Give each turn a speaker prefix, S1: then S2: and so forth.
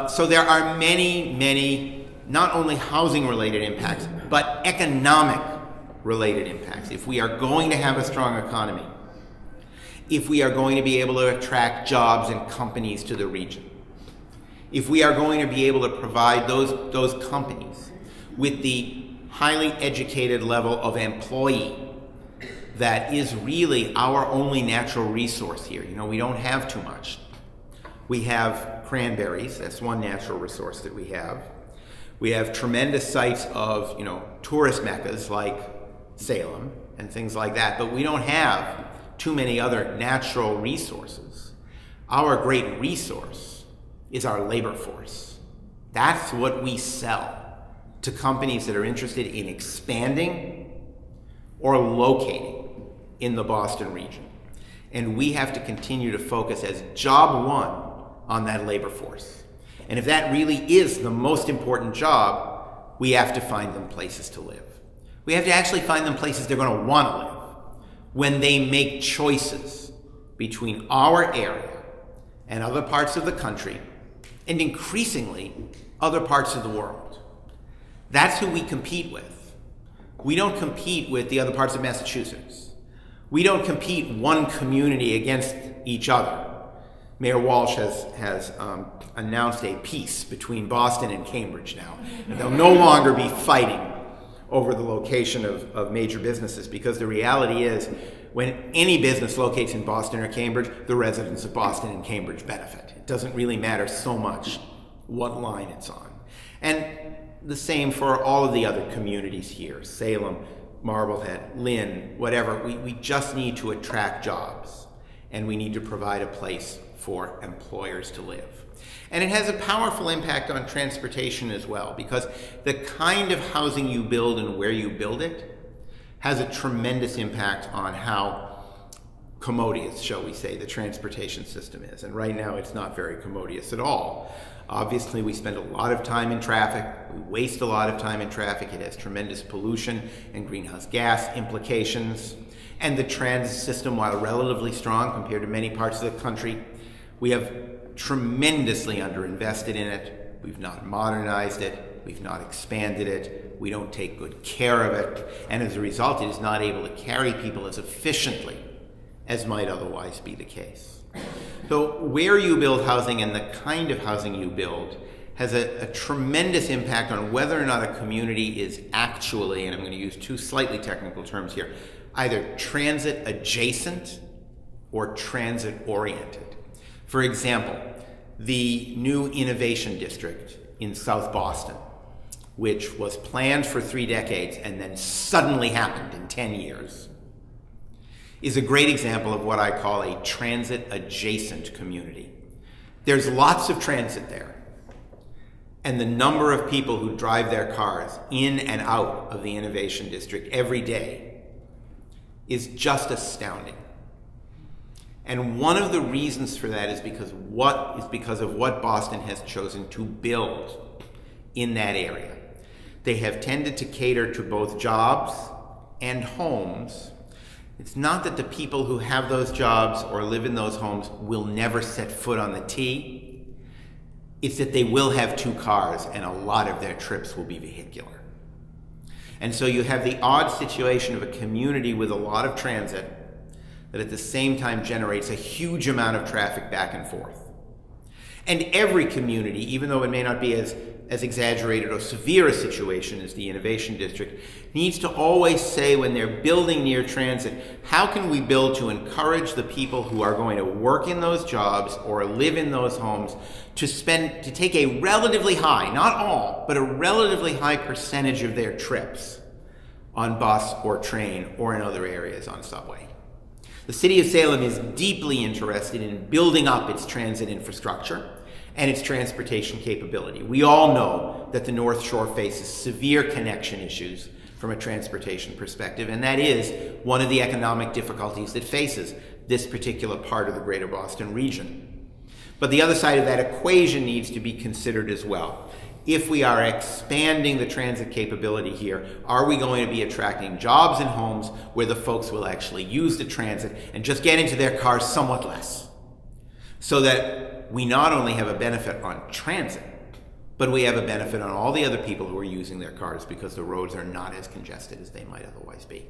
S1: So there are many, many, not only housing-related impacts, but economic-related impacts. If we are going to have a strong economy, if we are going to be able to attract jobs and companies to the region, if we are going to be able to provide those companies with the highly educated level of employee that is really our only natural resource here. You know, we don't have too much. We have cranberries, that's one natural resource that we have. We have tremendous sites of, you know, tourist meccas like Salem and things like that, but we don't have too many other natural resources. Our great resource is our labor force. That's what we sell to companies that are interested in expanding or locating in the Boston region. And we have to continue to focus as job one on that labor force. And if that really is the most important job, we have to find them places to live. We have to actually find them places they're going to want to live when they make choices between our area and other parts of the country, and increasingly other parts of the world. That's who we compete with. We don't compete with the other parts of Massachusetts. We don't compete one community against each other. Mayor Walsh has announced a peace between Boston and Cambridge now. And they'll no longer be fighting over the location of major businesses, because the reality is when any business locates in Boston or Cambridge, the residents of Boston and Cambridge benefit. It doesn't really matter so much what line it's on. And the same for all of the other communities here, Salem, Marblehead, Lynn, whatever. We just need to attract jobs, and we need to provide a place for employers to live. And it has a powerful impact on transportation as well, because the kind of housing you build and where you build it has a tremendous impact on how commodious, shall we say, the transportation system is. And right now it's not very commodious at all. Obviously, we spend a lot of time in traffic. We waste a lot of time in traffic. It has tremendous pollution and greenhouse gas implications. And the transit system, while relatively strong compared to many parts of the country, we have tremendously underinvested in it. We've not modernized it. We've not expanded it. We don't take good care of it. And as a result, it is not able to carry people as efficiently as might otherwise be the case. So where you build housing and the kind of housing you build has a tremendous impact on whether or not a community is actually, and I'm going to use two slightly technical terms here, either transit adjacent or transit oriented. For example, the new Innovation District in South Boston, which was planned for 3 decades and then suddenly happened in 10 years, is a great example of what I call a transit adjacent community. There's lots of transit there, and the number of people who drive their cars in and out of the Innovation District every day is just astounding. And one of the reasons for that is because of what Boston has chosen to build in that area. They have tended to cater to both jobs and homes. It's not that the people who have those jobs or live in those homes will never set foot on the T. It's that they will have 2 cars, and a lot of their trips will be vehicular. And so you have the odd situation of a community with a lot of transit that at the same time generates a huge amount of traffic back and forth. And every community, even though it may not be as exaggerated or severe a situation as the Innovation District, needs to always say when they're building near transit, how can we build to encourage the people who are going to work in those jobs or live in those homes to take a relatively high, not all, but a relatively high percentage of their trips on bus or train or in other areas on subway. The city of Salem is deeply interested in building up its transit infrastructure and its transportation capability. We all know that the North Shore faces severe connection issues from a transportation perspective, and that is one of the economic difficulties that faces this particular part of the greater Boston region. But the other side of that equation needs to be considered as well. If we are expanding the transit capability here, are we going to be attracting jobs and homes where the folks will actually use the transit and just get into their cars somewhat less, so that we not only have a benefit on transit, but we have a benefit on all the other people who are using their cars because the roads are not as congested as they might otherwise be.